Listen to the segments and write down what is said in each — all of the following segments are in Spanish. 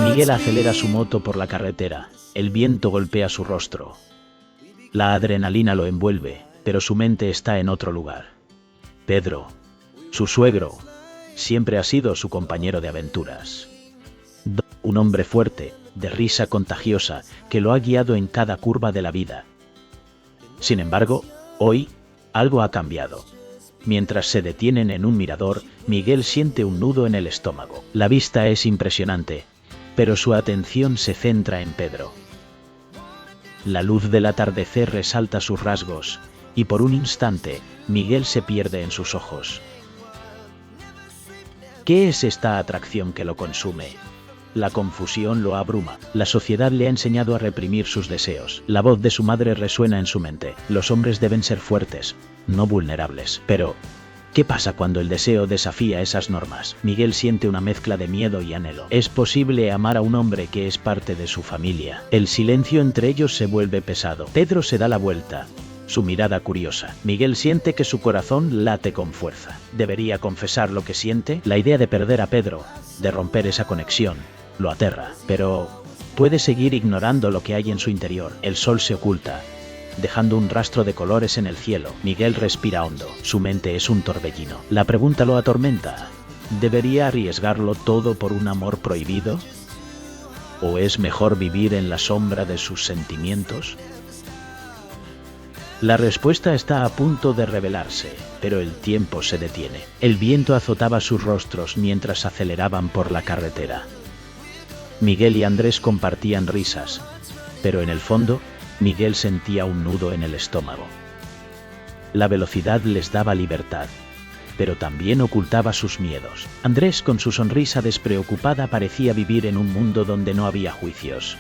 Miguel acelera su moto por la carretera. El viento golpea su rostro. La adrenalina lo envuelve, pero su mente está en otro lugar. Pedro, su suegro, siempre ha sido su compañero de aventuras. Un hombre fuerte, de risa contagiosa, que lo ha guiado en cada curva de la vida. Sin embargo, hoy, algo ha cambiado. Mientras se detienen en un mirador, Miguel siente un nudo en el estómago. La vista es impresionante, pero su atención se centra en Pedro. La luz del atardecer resalta sus rasgos, y por un instante, Miguel se pierde en sus ojos. ¿Qué es esta atracción que lo consume? La confusión lo abruma. La sociedad le ha enseñado a reprimir sus deseos. La voz de su madre resuena en su mente. Los hombres deben ser fuertes, no vulnerables. Pero, ¿qué pasa cuando el deseo desafía esas normas? Miguel siente una mezcla de miedo y anhelo. ¿Es posible amar a un hombre que es parte de su familia? El silencio entre ellos se vuelve pesado. Pedro se da la vuelta, su mirada curiosa. Miguel siente que su corazón late con fuerza. ¿Debería confesar lo que siente? La idea de perder a Pedro, de romper esa conexión, lo aterra, pero puede seguir ignorando lo que hay en su interior. El sol se oculta, dejando un rastro de colores en el cielo. Miguel respira hondo. Su mente es un torbellino. La pregunta lo atormenta. ¿Debería arriesgarlo todo por un amor prohibido? ¿O es mejor vivir en la sombra de sus sentimientos? La respuesta está a punto de revelarse, pero el tiempo se detiene. El viento azotaba sus rostros mientras aceleraban por la carretera. Miguel y Andrés compartían risas, pero en el fondo, Miguel sentía un nudo en el estómago. La velocidad les daba libertad, pero también ocultaba sus miedos. Andrés, con su sonrisa despreocupada, parecía vivir en un mundo donde no había juicios.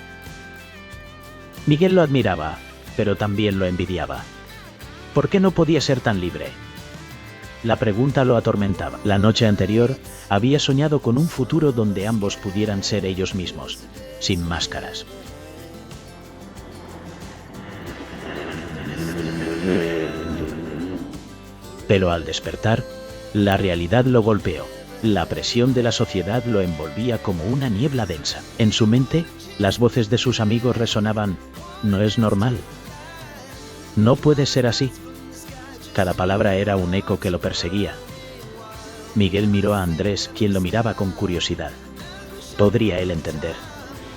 Miguel lo admiraba, pero también lo envidiaba. ¿Por qué no podía ser tan libre? La pregunta lo atormentaba. La noche anterior, había soñado con un futuro donde ambos pudieran ser ellos mismos, sin máscaras. Pero al despertar, la realidad lo golpeó. La presión de la sociedad lo envolvía como una niebla densa. En su mente, las voces de sus amigos resonaban: «No es normal. No puede ser así». Cada palabra era un eco que lo perseguía. Miguel miró a Andrés, quien lo miraba con curiosidad. ¿Podría él entender?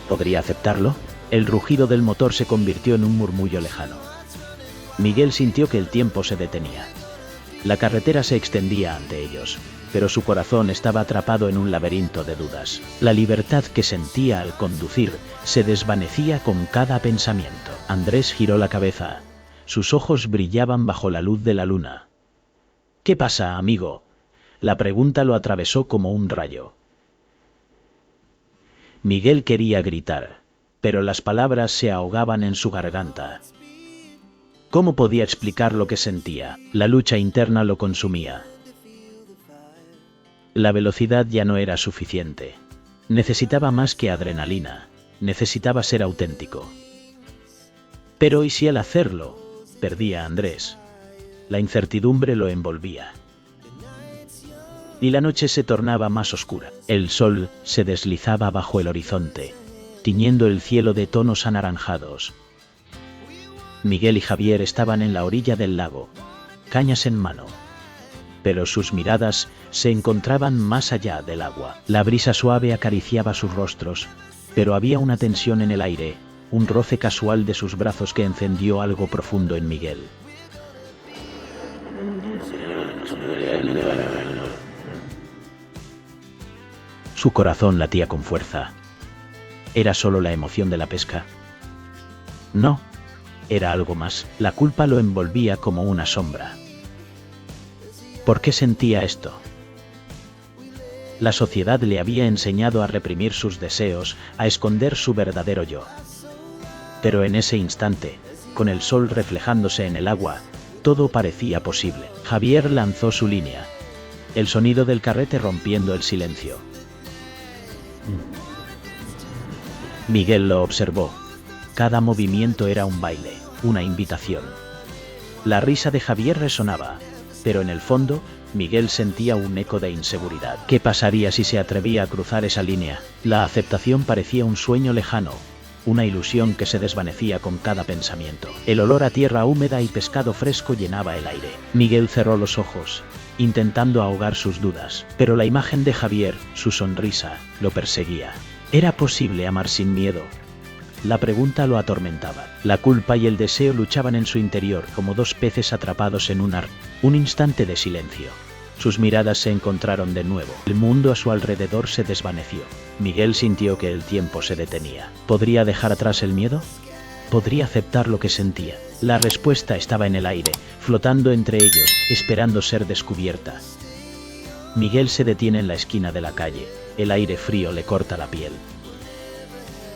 ¿Podría aceptarlo? El rugido del motor se convirtió en un murmullo lejano. Miguel sintió que el tiempo se detenía. La carretera se extendía ante ellos, pero su corazón estaba atrapado en un laberinto de dudas. La libertad que sentía al conducir se desvanecía con cada pensamiento. Andrés giró la cabeza. Sus ojos brillaban bajo la luz de la luna. «¿Qué pasa, amigo?». La pregunta lo atravesó como un rayo. Miguel quería gritar, pero las palabras se ahogaban en su garganta. ¿Cómo podía explicar lo que sentía? La lucha interna lo consumía. La velocidad ya no era suficiente. Necesitaba más que adrenalina. Necesitaba ser auténtico. Pero ¿y si al hacerlo perdía a Andrés? La incertidumbre lo envolvía. Y la noche se tornaba más oscura. El sol se deslizaba bajo el horizonte, tiñendo el cielo de tonos anaranjados. Miguel y Javier estaban en la orilla del lago, cañas en mano. Pero sus miradas se encontraban más allá del agua. La brisa suave acariciaba sus rostros, pero había una tensión en el aire, un roce casual de sus brazos que encendió algo profundo en Miguel. Su corazón latía con fuerza. ¿Era solo la emoción de la pesca? No, era algo más. La culpa lo envolvía como una sombra. ¿Por qué sentía esto? La sociedad le había enseñado a reprimir sus deseos, a esconder su verdadero yo. Pero en ese instante, con el sol reflejándose en el agua, todo parecía posible. Javier lanzó su línea, el sonido del carrete rompiendo el silencio. Miguel lo observó. Cada movimiento era un baile, una invitación. La risa de Javier resonaba, pero en el fondo, Miguel sentía un eco de inseguridad. ¿Qué pasaría si se atrevía a cruzar esa línea? La aceptación parecía un sueño lejano, una ilusión que se desvanecía con cada pensamiento. El olor a tierra húmeda y pescado fresco llenaba el aire. Miguel cerró los ojos, intentando ahogar sus dudas, pero la imagen de Javier, su sonrisa, lo perseguía. ¿Era posible amar sin miedo? La pregunta lo atormentaba. La culpa y el deseo luchaban en su interior como dos peces atrapados en un ar. Un instante de silencio. Sus miradas se encontraron de nuevo. El mundo a su alrededor se desvaneció. Miguel sintió que el tiempo se detenía. ¿Podría dejar atrás el miedo? ¿Podría aceptar lo que sentía? La respuesta estaba en el aire, flotando entre ellos, esperando ser descubierta. Miguel se detiene en la esquina de la calle. El aire frío le corta la piel.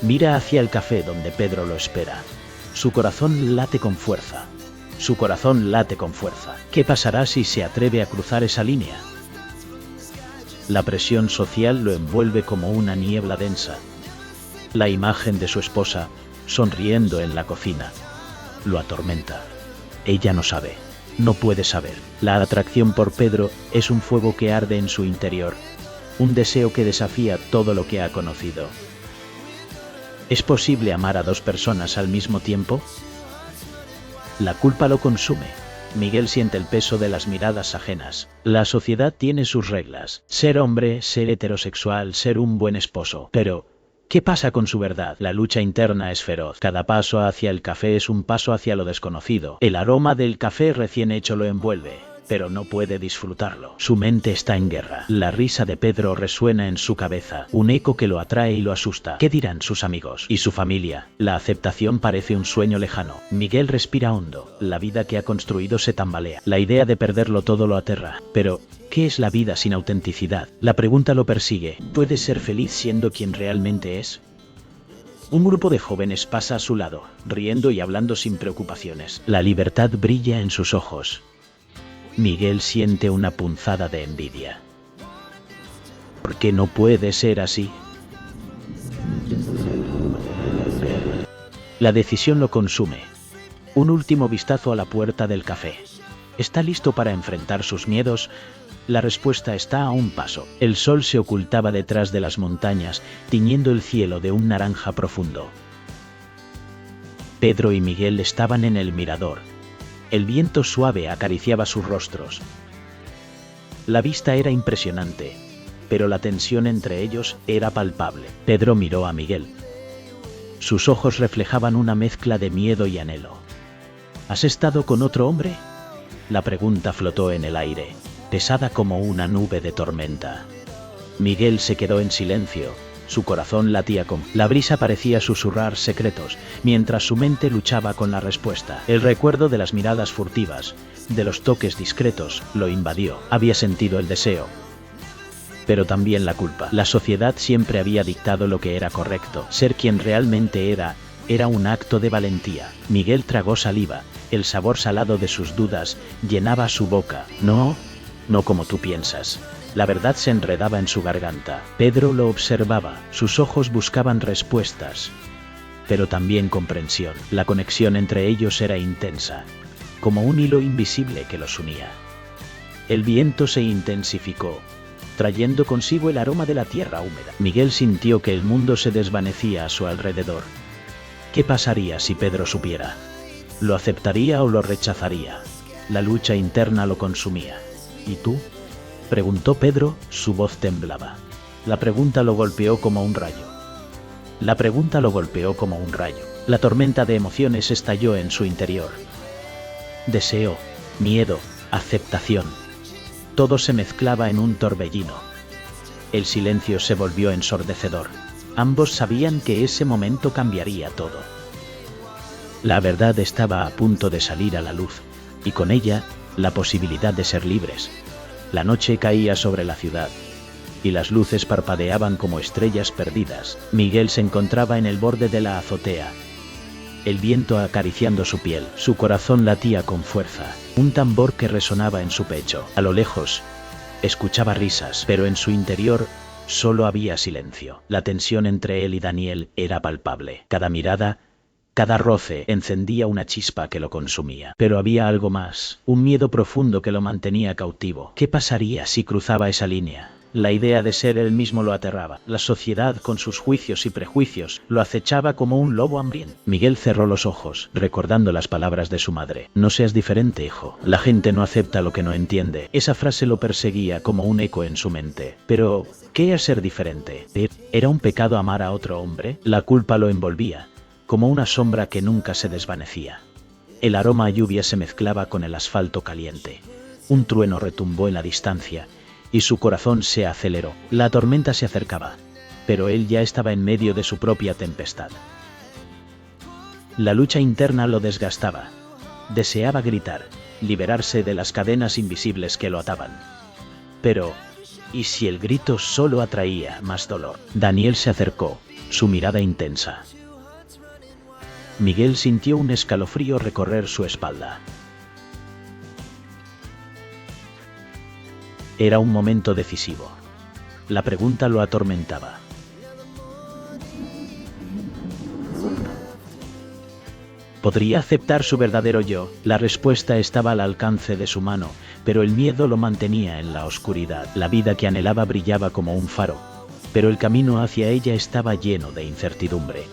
Mira hacia el café donde Pedro lo espera. Su corazón late con fuerza. Su corazón late con fuerza. ¿Qué pasará si se atreve a cruzar esa línea? La presión social lo envuelve como una niebla densa. La imagen de su esposa, sonriendo en la cocina, lo atormenta. Ella no sabe, no puede saber. La atracción por Pedro es un fuego que arde en su interior, un deseo que desafía todo lo que ha conocido. ¿Es posible amar a dos personas al mismo tiempo? La culpa lo consume. Miguel siente el peso de las miradas ajenas. La sociedad tiene sus reglas. Ser hombre, ser heterosexual, ser un buen esposo. Pero, ¿qué pasa con su verdad? La lucha interna es feroz. Cada paso hacia el café es un paso hacia lo desconocido. El aroma del café recién hecho lo envuelve, pero no puede disfrutarlo. Su mente está en guerra. La risa de Pedro resuena en su cabeza, un eco que lo atrae y lo asusta. ¿Qué dirán sus amigos y su familia? La aceptación parece un sueño lejano. Miguel respira hondo. La vida que ha construido se tambalea. La idea de perderlo todo lo aterra. Pero, ¿qué es la vida sin autenticidad? La pregunta lo persigue. ¿Puedes ser feliz siendo quien realmente es? Un grupo de jóvenes pasa a su lado, riendo y hablando sin preocupaciones. La libertad brilla en sus ojos. Miguel siente una punzada de envidia. ¿Por qué no puede ser así? La decisión lo consume. Un último vistazo a la puerta del café. ¿Está listo para enfrentar sus miedos? La respuesta está a un paso. El sol se ocultaba detrás de las montañas, tiñendo el cielo de un naranja profundo. Pedro y Miguel estaban en el mirador. El viento suave acariciaba sus rostros. La vista era impresionante, pero la tensión entre ellos era palpable. Pedro miró a Miguel. Sus ojos reflejaban una mezcla de miedo y anhelo. ¿Has estado con otro hombre? La pregunta flotó en el aire, pesada como una nube de tormenta. Miguel se quedó en silencio. Su corazón latía con... La brisa parecía susurrar secretos, mientras su mente luchaba con la respuesta. El recuerdo de las miradas furtivas, de los toques discretos, lo invadió. Había sentido el deseo, pero también la culpa. La sociedad siempre había dictado lo que era correcto. Ser quien realmente era un acto de valentía. Miguel tragó saliva. El sabor salado de sus dudas llenaba su boca. No como tú piensas. La verdad se enredaba en su garganta. Pedro lo observaba. Sus ojos buscaban respuestas, pero también comprensión. La conexión entre ellos era intensa, como un hilo invisible que los unía. El viento se intensificó, trayendo consigo el aroma de la tierra húmeda. Miguel sintió que el mundo se desvanecía a su alrededor. ¿Qué pasaría si Pedro supiera? ¿Lo aceptaría o lo rechazaría? La lucha interna lo consumía. ¿Y tú? Preguntó Pedro, su voz temblaba. La pregunta lo golpeó como un rayo. La tormenta de emociones estalló en su interior. Deseo, miedo, aceptación. Todo se mezclaba en un torbellino. El silencio se volvió ensordecedor. Ambos sabían que ese momento cambiaría todo. La verdad estaba a punto de salir a la luz, y con ella, la posibilidad de ser libres. La noche caía sobre la ciudad, y las luces parpadeaban como estrellas perdidas. Miguel se encontraba en el borde de la azotea, el viento acariciando su piel. Su corazón latía con fuerza, un tambor que resonaba en su pecho. A lo lejos, escuchaba risas, pero en su interior solo había silencio. La tensión entre él y Daniel era palpable. Cada mirada, Cada roce encendía una chispa que lo consumía. Pero había algo más, un miedo profundo que lo mantenía cautivo. ¿Qué pasaría si cruzaba esa línea? La idea de ser él mismo lo aterraba. La sociedad, con sus juicios y prejuicios, lo acechaba como un lobo hambriento. Miguel cerró los ojos, recordando las palabras de su madre. No seas diferente, hijo. La gente no acepta lo que no entiende. Esa frase lo perseguía como un eco en su mente. Pero, ¿qué es ser diferente? ¿Era un pecado amar a otro hombre? La culpa lo envolvía, como una sombra que nunca se desvanecía. El aroma a lluvia se mezclaba con el asfalto caliente. Un trueno retumbó en la distancia, y su corazón se aceleró. La tormenta se acercaba, pero él ya estaba en medio de su propia tempestad. La lucha interna lo desgastaba. Deseaba gritar, liberarse de las cadenas invisibles que lo ataban. Pero, ¿y si el grito solo atraía más dolor? Daniel se acercó, su mirada intensa. Miguel sintió un escalofrío recorrer su espalda. Era un momento decisivo. La pregunta lo atormentaba. ¿Podría aceptar su verdadero yo? La respuesta estaba al alcance de su mano, pero el miedo lo mantenía en la oscuridad. La vida que anhelaba brillaba como un faro, pero el camino hacia ella estaba lleno de incertidumbre.